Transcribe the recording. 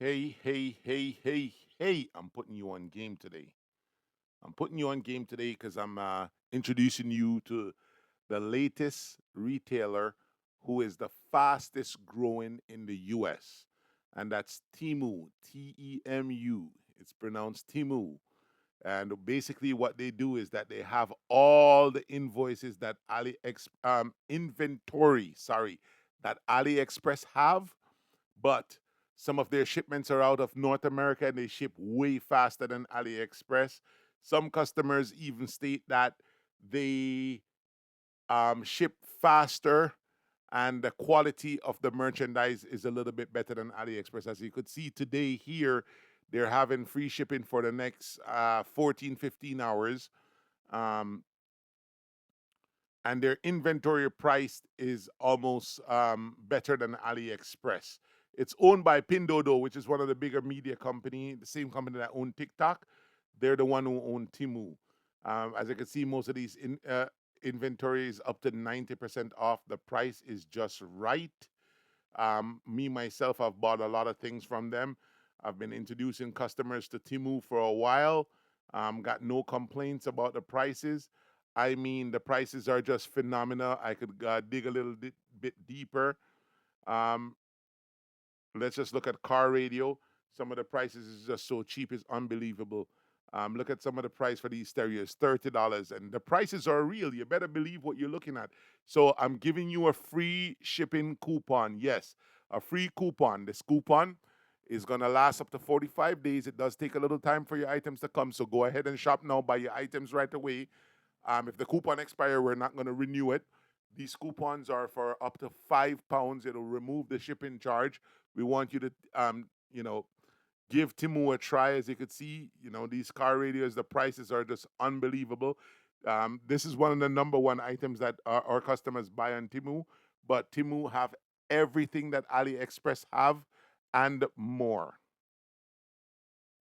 Hey, I'm putting you on game today. I'm putting you on game today because I'm introducing you to the latest retailer who is the fastest growing in the US. And that's Temu, Temu. It's pronounced Temu. And basically, what they do is that they have all the invoices that that AliExpress have, but some of their shipments are out of North America and they ship way faster than AliExpress. Some customers even state that they ship faster and the quality of the merchandise is a little bit better than AliExpress. As you could see today here, they're having free shipping for the next 14, 15 hours. Um, and their inventory price is almost better than AliExpress. It's owned by Pindodo, which is one of the bigger media company, the same company that own TikTok. They're the one who own Temu. As you can see, most of these inventory is up to 90% off. The price is just right. Me myself, I've bought a lot of things from them. I've been introducing customers to Temu for a while. Got no complaints about the prices. I mean, the prices are just phenomenal. I could dig a little bit deeper. Um, let's just look at car radio. Some of the prices is just so cheap, it's unbelievable. Look at some of the price for these stereos, $30, and the prices are real. You better believe what you're looking at. So I'm giving you a free shipping coupon. Yes, a free coupon. This coupon is gonna last up to 45 days. It does take a little time for your items to come, so go ahead and shop now. Buy your items right away. If the coupon expires, we're not gonna renew it. These coupons are for up to £5. It'll remove the shipping charge. We want you to, give Timu a try. As you could see, these car radios, the prices are just unbelievable. This is one of the number one items that our customers buy on Timu, but Timu have everything that AliExpress have and more.